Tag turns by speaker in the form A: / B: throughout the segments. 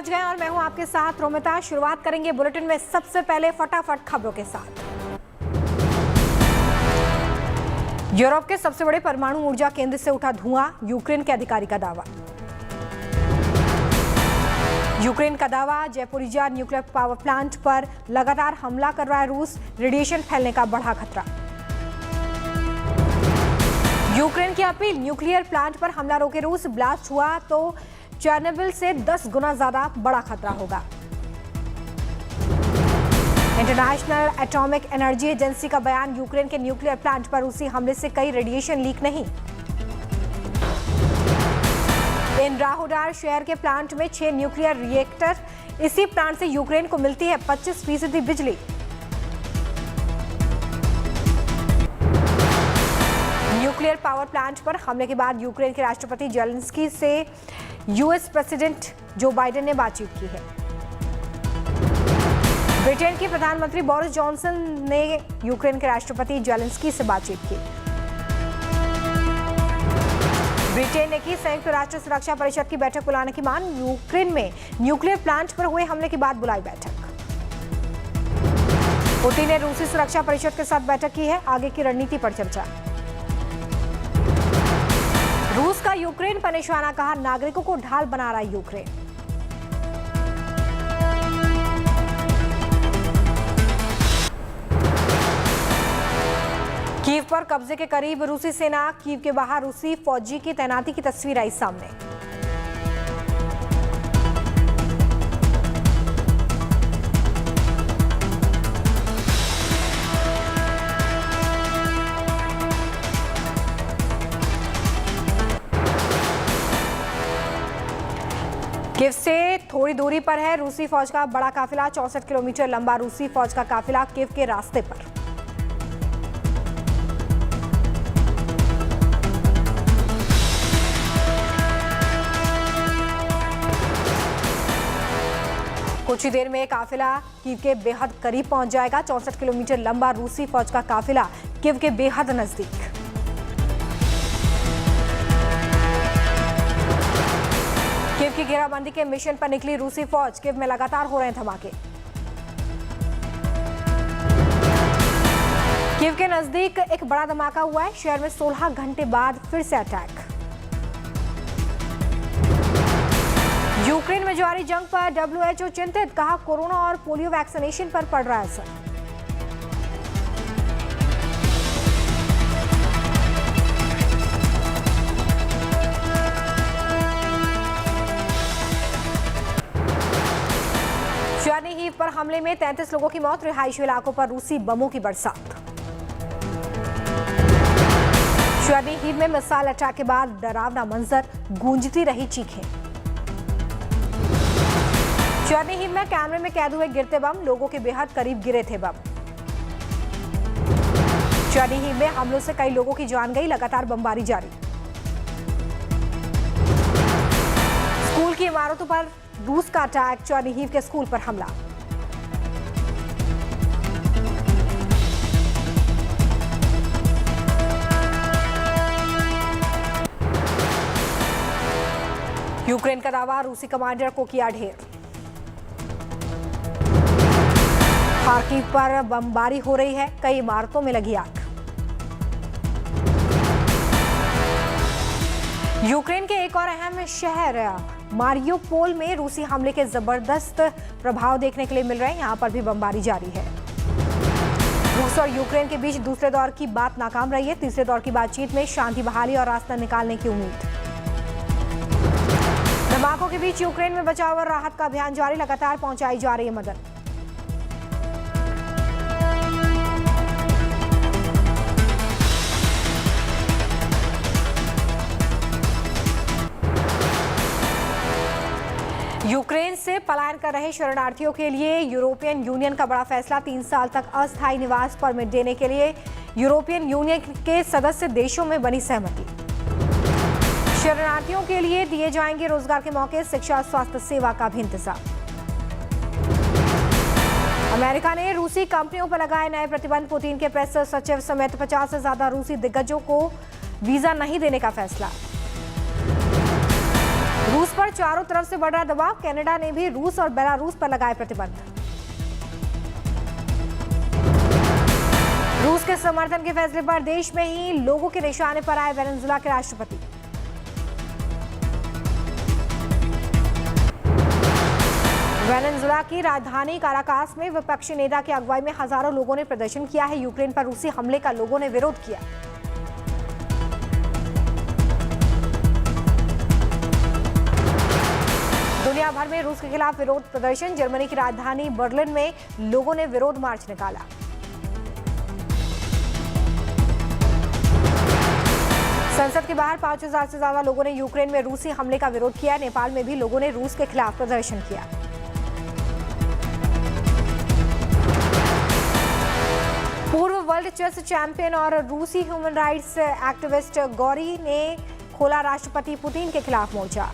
A: बज गए और मैं हूं आपके साथ रोमिता। शुरुआत करेंगे बुलेटिन में सबसे पहले फटाफट खबरों के साथ। यूरोप के सबसे बड़े परमाणु ऊर्जा केंद्र से उठा धुआं, यूक्रेन के अधिकारी का दावा। यूक्रेन का दावा, जैपोरिजिया न्यूक्लियर पावर प्लांट पर लगातार हमला कर रहा है रूस, रेडिएशन फैलने का बढ़ा खतरा। यूक्रेन की अपील, न्यूक्लियर प्लांट पर हमला रोके रूस, ब्लास्ट हुआ तो चेर्नोबिल से 10 गुना ज्यादा बड़ा खतरा होगा। इंटरनेशनल एटॉमिक एनर्जी एजेंसी का बयान, यूक्रेन के न्यूक्लियर प्लांट पर रूसी हमले से कई रेडिएशन लीक नहीं। इन राहोडार शहर के प्लांट में 6 न्यूक्लियर रिएक्टर, इसी प्लांट से यूक्रेन को मिलती है 25% बिजली। न्यूक्लियर पावर प्लांट पर हमले के बाद यूक्रेन के राष्ट्रपति जेलेंस्की से यूएस प्रेसिडेंट जो बाइडेन ने बातचीत की है। ब्रिटेन के प्रधानमंत्री बोरिस जॉनसन ने यूक्रेन के राष्ट्रपति जेलेंस्की से बातचीत की। ब्रिटेन ने की संयुक्त राष्ट्र सुरक्षा परिषद की बैठक बुलाने की मांग, यूक्रेन में न्यूक्लियर प्लांट पर हुए हमले के बाद बुलाई बैठक। पुतिन ने रूसी सुरक्षा परिषद के साथ बैठक की है, आगे की रणनीति पर चर्चा। रूस का यूक्रेन पर निशाना, कहा नागरिकों को ढाल बना रहा है यूक्रेन। कीव पर कब्जे के करीब रूसी सेना, कीव के बाहर रूसी फौजी की तैनाती की तस्वीर आई सामने। कीव से थोड़ी दूरी पर है रूसी फौज का बड़ा काफिला, 64 किलोमीटर लंबा रूसी फौज का काफिला कीव के रास्ते पर। कुछ ही देर में काफिला कीव के बेहद करीब पहुंच जाएगा। 64 किलोमीटर लंबा रूसी फौज का काफिला कीव के बेहद नजदीक। कीव की घेराबंदी के मिशन पर निकली रूसी फौज, कीव में लगातार हो रहे हैं धमाके। कीव के नजदीक एक बड़ा धमाका हुआ है, शहर में 16 घंटे बाद फिर से अटैक। यूक्रेन में जारी जंग पर WHO चिंतित, कहा कोरोना और पोलियो वैक्सीनेशन पर पड़ रहा है असर। चेर्निहिव पर हमले में 33 लोगों की मौत, रिहायशी इलाकों पर रूसी बमों की बरसात। चेर्निहिव में मिसाइल अटैक के बाद डरावना मंजर, गूंजती रही चीखें। चेर्निहिव में कैमरे में कैद हुए गिरते बम, लोगों के बेहद करीब गिरे थे बम। चेर्निहिव में हमलों से कई लोगों की जान गई, लगातार बमबारी जारी। स्कूल की इमारतों पर रूस का अटैक, चेर्निहिव के स्कूल पर हमला। यूक्रेन का दावा, रूसी कमांडर को किया ढेर। खार्किव पर बमबारी हो रही है, कई इमारतों में लगी आग। यूक्रेन के एक और अहम शहर मारियोपोल में रूसी हमले के जबरदस्त प्रभाव देखने के लिए मिल रहे हैं, यहां पर भी बमबारी जारी है। रूस और यूक्रेन के बीच दूसरे दौर की बात नाकाम रही है, तीसरे दौर की बातचीत में शांति बहाली और रास्ता निकालने की उम्मीद। धमाकों के बीच यूक्रेन में बचाव और राहत का अभियान जारी, लगातार पहुंचाई जा रही है मदद। यूक्रेन से पलायन कर रहे शरणार्थियों के लिए यूरोपियन यूनियन का बड़ा फैसला, 3 साल तक अस्थायी निवास परमिट देने के लिए यूरोपियन यूनियन के सदस्य देशों में बनी सहमति। शरणार्थियों के लिए दिए जाएंगे रोजगार के मौके, शिक्षा, स्वास्थ्य सेवा का भी इंतजाम। अमेरिका ने रूसी कंपनियों पर लगाए नए प्रतिबंध, पुतिन के प्रेस सचिव समेत 50 से ज्यादा रूसी दिग्गजों को वीजा नहीं देने का फैसला। रूस पर पर चारों तरफ से बढ़ रहा दबाव। कनाडा ने भी रूस और बेलारूस पर लगाए प्रतिबंध। रूस के समर्थन के फैसले पर देश में ही लोगों के निशाने पर आए वेनेजुएला के राष्ट्रपति। वेनेजुएला की राजधानी काराकास में विपक्षी नेता की अगुवाई में हजारों लोगों ने प्रदर्शन किया है। यूक्रेन पर रूसी हमले का लोगों ने विरोध किया। दुनिया भर में रूस के खिलाफ विरोध प्रदर्शन। जर्मनी की राजधानी बर्लिन में लोगों ने विरोध मार्च निकाला। संसद के बाहर 5000 से ज्यादा लोगों ने यूक्रेन में रूसी हमले का विरोध किया। नेपाल में भी लोगों ने रूस के खिलाफ प्रदर्शन किया। पूर्व वर्ल्ड चेस चैंपियन और रूसी ह्यूमन राइट्स एक्टिविस्ट गौरी ने खोला राष्ट्रपति पुतिन के खिलाफ मोर्चा।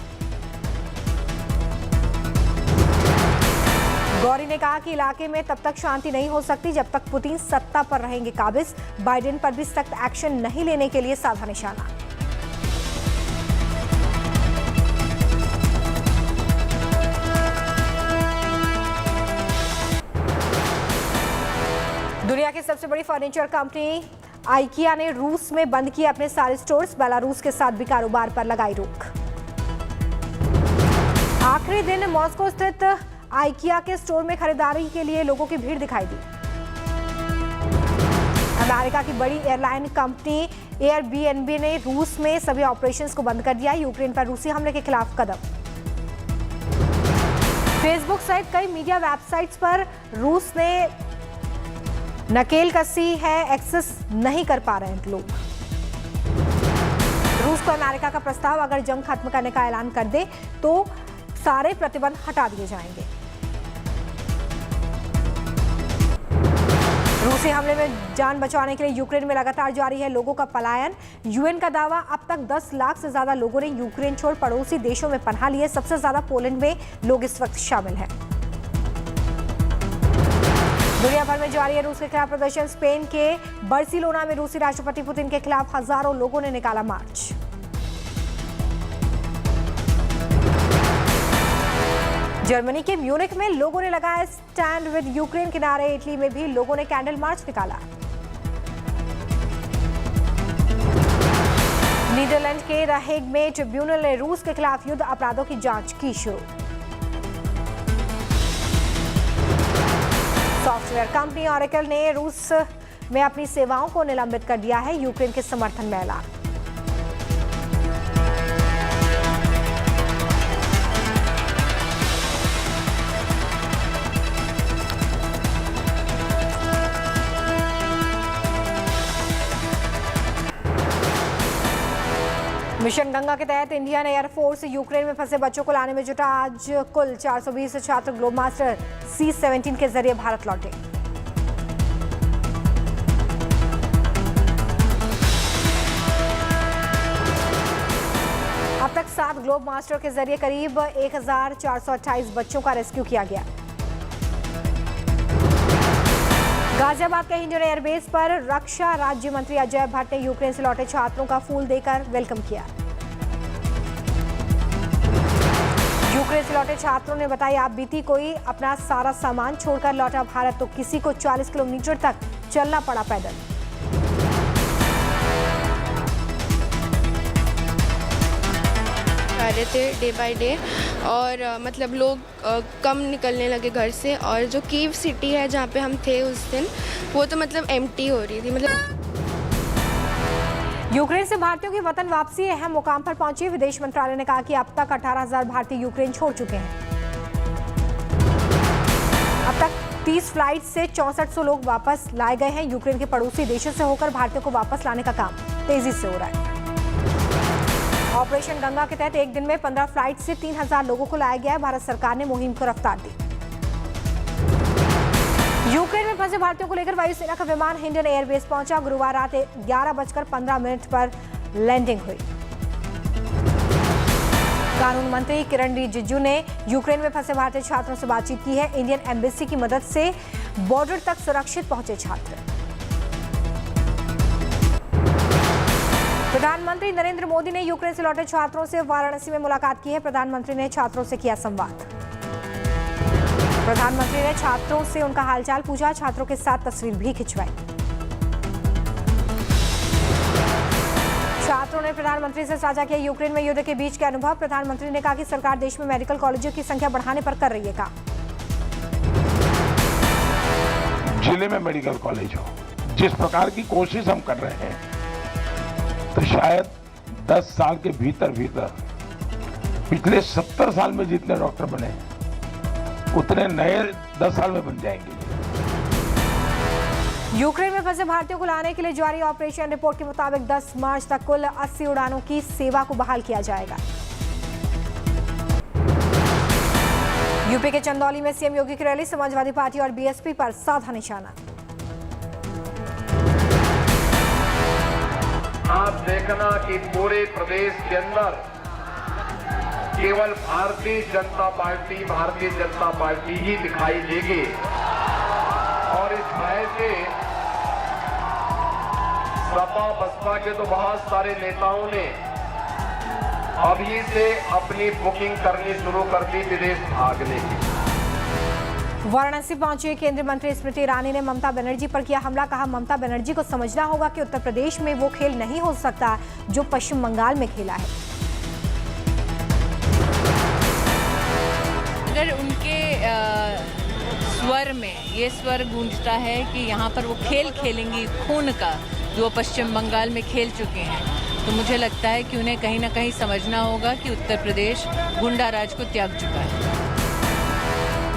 A: गौरी ने कहा कि इलाके में तब तक शांति नहीं हो सकती जब तक पुतिन सत्ता पर रहेंगे काबिज। बाइडेन पर भी सख्त एक्शन नहीं लेने के लिए साधा निशाना। दुनिया की सबसे बड़ी फर्नीचर कंपनी आइकिया ने रूस में बंद किए अपने सारे स्टोर्स। बेलारूस के साथ भी कारोबार पर लगाई रोक। आखिरी दिन मॉस्को स्थित आइकिया के स्टोर में खरीदारी के लिए लोगों की भीड़ दिखाई दी। अमेरिका की बड़ी एयरलाइन कंपनी एयरबीएनबी ने रूस में सभी ऑपरेशंस को बंद कर दिया। यूक्रेन पर रूसी हमले के खिलाफ कदम। फेसबुक सहित कई मीडिया वेबसाइट्स पर रूस ने नकेल कसी है। एक्सेस नहीं कर पा रहे हैं लोग। रूस को अमेरिका का प्रस्ताव अगर जंग खत्म करने का ऐलान कर दे तो सारे प्रतिबंध हटा दिए जाएंगे। रूसी हमले में जान बचाने के लिए यूक्रेन में लगातार जारी है लोगों का पलायन। यूएन का दावा, अब तक 10 लाख से ज्यादा लोगों ने यूक्रेन छोड़ पड़ोसी देशों में पनाह ली है। सबसे ज्यादा पोलैंड में लोग इस वक्त शामिल हैं। दुनिया भर में जारी है रूस के खिलाफ प्रदर्शन। स्पेन के बार्सिलोना में रूसी राष्ट्रपति पुतिन के खिलाफ हजारों लोगों ने निकाला मार्च। जर्मनी के म्यूनिख में लोगों ने लगाया स्टैंड विद यूक्रेन के नारे। इटली में भी लोगों ने कैंडल मार्च निकाला। नीदरलैंड के द हेग में ट्रिब्यूनल ने रूस के खिलाफ युद्ध अपराधों की जांच की शुरू। सॉफ्टवेयर कंपनी ऑरेकल ने रूस में अपनी सेवाओं को निलंबित कर दिया है। यूक्रेन के समर्थन में ऐलान। मिशन गंगा के तहत इंडियन एयरफोर्स यूक्रेन में फंसे बच्चों को लाने में जुटा। आज कुल 420 छात्र ग्लोब मास्टर C-17 के जरिए भारत लौटे। अब तक 7 ग्लोब मास्टर के जरिए करीब 1428 बच्चों का रेस्क्यू किया गया। गाजियाबाद के हिंडन एयरबेस पर रक्षा राज्य मंत्री अजय भट्ट ने यूक्रेन से लौटे छात्रों का फूल देकर वेलकम किया। यूक्रेन से लौटे छात्रों ने बताया, आप बीती कोई अपना सारा सामान छोड़कर लौटा भारत तो किसी को 40 किलोमीटर तक चलना पड़ा पैदल।
B: आ रहे थे डे बाय डे और मतलब लोग कम निकलने लगे घर से। और जो कीव सिटी है जहाँ पे हम थे उस दिन, वो तो मतलब एम्प्टी हो रही थी। मतलब
A: यूक्रेन से भारतीयों की वतन वापसी अहम मुकाम पर पहुंची। विदेश मंत्रालय ने कहा कि अब तक 18,000 भारतीय यूक्रेन छोड़ चुके हैं। अब तक 30 फ्लाइट से 6400 लोग वापस लाए गए हैं। यूक्रेन के पड़ोसी देशों से होकर भारतीयों को वापस लाने का काम तेजी से हो रहा है। ऑपरेशन गंगा के तहत एक दिन में 15 फ्लाइट से 3000 लोगों को लाया गया है। भारत सरकार ने मुहिम को रफ्तार दी। यूक्रेन में फंसे भारतीयों को लेकर वायुसेना का विमान हिंडन एयरबेस पहुंचा। गुरुवार रात 11:15 पर लैंडिंग हुई। कानून मंत्री किरण रिजिजू ने यूक्रेन में फंसे भारतीय छात्रों से बातचीत की है। इंडियन एम्बेसी की मदद से बॉर्डर तक सुरक्षित पहुंचे छात्र। प्रधानमंत्री नरेंद्र मोदी ने यूक्रेन से लौटे छात्रों से वाराणसी में मुलाकात की है। प्रधानमंत्री ने छात्रों से किया संवाद। प्रधानमंत्री ने छात्रों से उनका हालचाल पूछा, छात्रों के साथ तस्वीर भी खिंचवाई। छात्रों ने प्रधानमंत्री से साझा किया यूक्रेन में युद्ध के बीच के अनुभव। प्रधानमंत्री ने कहा कि सरकार देश में मेडिकल कॉलेजों की संख्या बढ़ाने पर कर रही है काम।
C: जिले में मेडिकल कॉलेज हो, जिस प्रकार की कोशिश हम कर रहे हैं, तो शायद 10 साल के भीतर पिछले 70 साल में जितने डॉक्टर बने उतने नए 10 साल में बन जाएंगे।
A: यूक्रेन में फंसे भारतीयों को लाने के लिए जारी ऑपरेशन रिपोर्ट के मुताबिक 10 मार्च तक कुल 80 उड़ानों की सेवा को बहाल किया जाएगा। यूपी के चंदौली में सीएम योगी की रैली, समाजवादी पार्टी और बीएसपी पर साधा निशाना।
D: आप देखना कि पूरे प्रदेश के अंदर केवल भारतीय जनता पार्टी ही दिखाई देगी और इस भय से सपा बसपा के तो बहुत सारे नेताओं ने अभी से अपनी बुकिंग करनी शुरू कर दी विदेश भागने की।
A: वाराणसी पहुंची केंद्रीय मंत्री स्मृति ईरानी ने ममता बनर्जी पर किया हमला। कहा, ममता बनर्जी को समझना होगा कि उत्तर प्रदेश में वो खेल नहीं हो सकता जो पश्चिम बंगाल में खेला है।
E: अगर उनके स्वर में ये स्वर गूंजता है कि यहाँ पर वो खेल खेलेंगी खून का जो पश्चिम बंगाल में खेल चुके हैं, तो मुझे लगता है कि उन्हें कहीं ना कहीं समझना होगा कि उत्तर प्रदेश गुंडा राज को त्याग चुका है।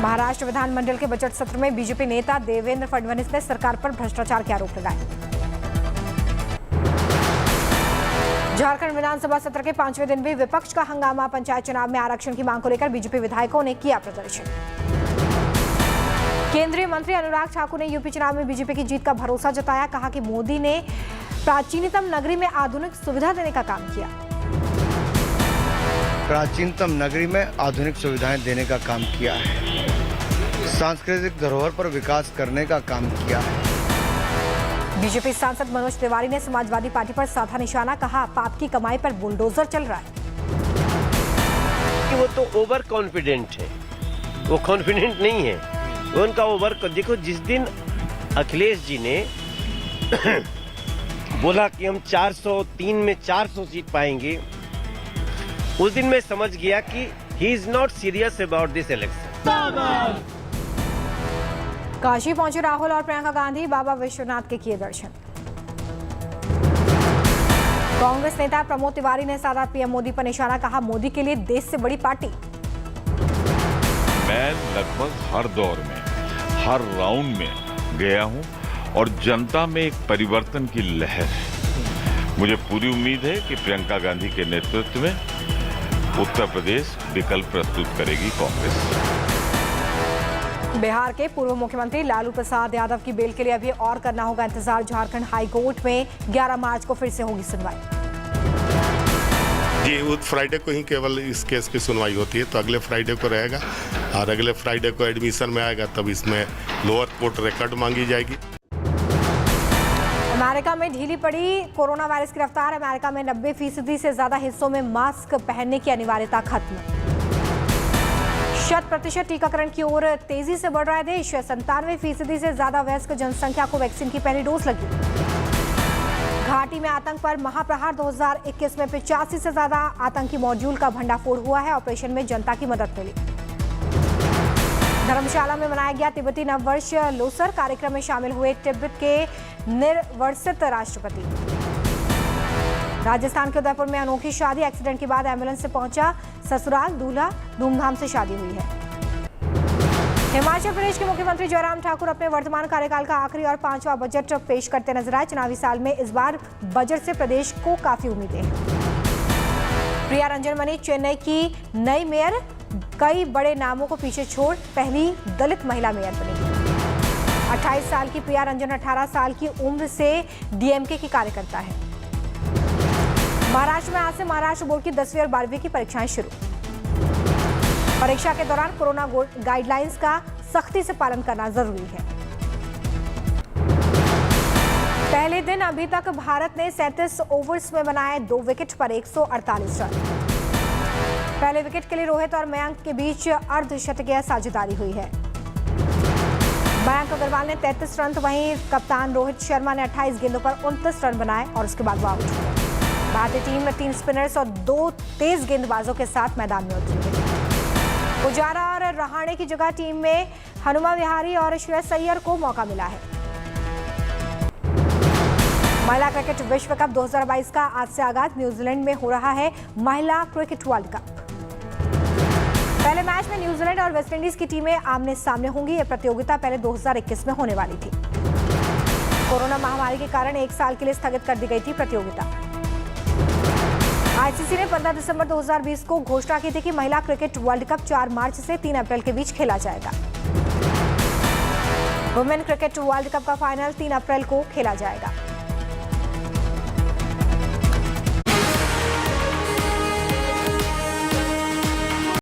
A: महाराष्ट्र विधानमंडल के बजट सत्र में बीजेपी नेता देवेंद्र फडणवीस ने सरकार पर भ्रष्टाचार के आरोप लगाए। झारखंड विधानसभा सत्र के 5वें दिन भी विपक्ष का हंगामा। पंचायत चुनाव में आरक्षण की मांग को लेकर बीजेपी विधायकों ने किया प्रदर्शन। केंद्रीय मंत्री अनुराग ठाकुर ने यूपी चुनाव में बीजेपी की जीत का भरोसा जताया। कहा कि मोदी ने प्राचीनतम नगरी में आधुनिक सुविधा देने का काम किया।
F: प्राचीनतम नगरी में आधुनिक सुविधाएं देने का काम किया है। सांस्कृतिक धरोहर पर विकास करने का काम किया है।
A: बीजेपी सांसद मनोज तिवारी ने समाजवादी पार्टी पर साधा निशाना। कहा, पाप की कमाई पर बुलडोजर चल रहा है।
G: कि वो तो ओवर कॉन्फिडेंट है, वो कॉन्फिडेंट नहीं है, वो उनका ओवर। देखो, जिस दिन अखिलेश जी ने बोला कि हम 403 में 400 सीट पाएंगे, उस दिन मैं समझ गया कि he is not serious about this election.
A: Kashi पहुंचे राहुल और प्रियंका गांधी, बाबा विश्वनाथ के किए दर्शन। कांग्रेस नेता प्रमोद तिवारी ने साधा पीएम मोदी पर निशाना। कहा, मोदी के लिए देश से बड़ी पार्टी।
H: मैं लगभग हर दौर में, हर राउंड में गया हूं और जनता में एक परिवर्तन की लहर है। मुझे पूरी उम्मीद है कि प्रियंका गांधी के नेतृत्व में उत्तर प्रदेश विकल्प प्रस्तुत करेगी कांग्रेस।
A: बिहार के पूर्व मुख्यमंत्री लालू प्रसाद यादव की बेल के लिए अभी और करना होगा इंतजार। झारखंड हाई कोर्ट में 11 मार्च को फिर से होगी सुनवाई।
I: जी, उस फ्राइडे को ही केवल इस केस की सुनवाई होती है, तो अगले फ्राइडे को रहेगा और अगले फ्राइडे को एडमिशन में आएगा, तब इसमें लोअर कोर्ट रिकॉर्ड मांगी जाएगी।
A: अमेरिका में ढीली पड़ी कोरोना वायरस की रफ्तार। अमेरिका में 90% से ज्यादा हिस्सों में मास्क पहनने की अनिवार्यता खत्म। 100% टीकाकरण की ओर तेजी से बढ़ रहा है देश। 97% से ज्यादा वयस्क जनसंख्या को वैक्सीन की पहली डोज लगी। घाटी में आतंक पर महाप्रहार 2021 में 85 से ज्यादा आतंकी मॉड्यूल का भंडाफोड़ हुआ है। ऑपरेशन में जनता की मदद मिली। धर्मशाला में मनाया गया तिब्बती नववर्ष लोसर। कार्यक्रम में शामिल हुए तिब्बत के निर्वासित राष्ट्रपति। राजस्थान के उदयपुर में अनोखी शादी। एक्सीडेंट के बाद एम्बुलेंस से पहुंचा ससुराल दूल्हा। धूमधाम से शादी हुई है। हिमाचल प्रदेश के मुख्यमंत्री जयराम ठाकुर अपने वर्तमान कार्यकाल का आखिरी और 5वां बजट पेश करते नजर आए। चुनावी साल में इस बार बजट से प्रदेश को काफी उम्मीदें हैं। प्रिया रंजन बनी चेन्नई की नई मेयर। कई बड़े नामों को पीछे छोड़ पहली दलित महिला मेयर बनेगी। 28 साल की प्रिया रंजन 18 साल की उम्र से डीएमके की कार्यकर्ता है। महाराष्ट्र में आज से महाराष्ट्र बोर्ड की 10वीं और 12वीं की परीक्षाएं शुरू। परीक्षा के दौरान कोरोना गाइडलाइंस का सख्ती से पालन करना जरूरी है। पहले दिन अभी तक भारत ने 37 ओवर्स में बनाए 2 विकेट पर 148 रन। पहले विकेट के लिए रोहित और मयंक के बीच अर्धशतकीय साझेदारी हुई है। मयंक अग्रवाल ने 33 रन तो वहीं कप्तान रोहित शर्मा ने 28 गेंदों पर 29 रन बनाए और उसके बाद वो आउट हुए। भारतीय टीम में 3 स्पिनर्स और 2 तेज गेंदबाजों के साथ मैदान में उतरी है। पुजारा और रहाणे की जगह टीम में हनुमा विहारी और श्रेयस अय्यर को मौका मिला है। महिला क्रिकेट विश्व कप 2022 का आज से आगाज न्यूजीलैंड में हो रहा है महिला क्रिकेट वर्ल्ड कप। पहले मैच में न्यूजीलैंड और वेस्टइंडीज की टीमें आमने सामने होंगी। यह प्रतियोगिता पहले 2021 में होने वाली थी। कोरोना महामारी के कारण 1 साल के लिए स्थगित कर दी गई थी प्रतियोगिता। आईसीसी ने 15 दिसंबर 2020 को घोषणा की थी कि महिला क्रिकेट वर्ल्ड कप 4 मार्च से 3 अप्रैल के बीच खेला जाएगा। वुमेन क्रिकेट वर्ल्ड कप का फाइनल 3 अप्रैल को खेला जाएगा।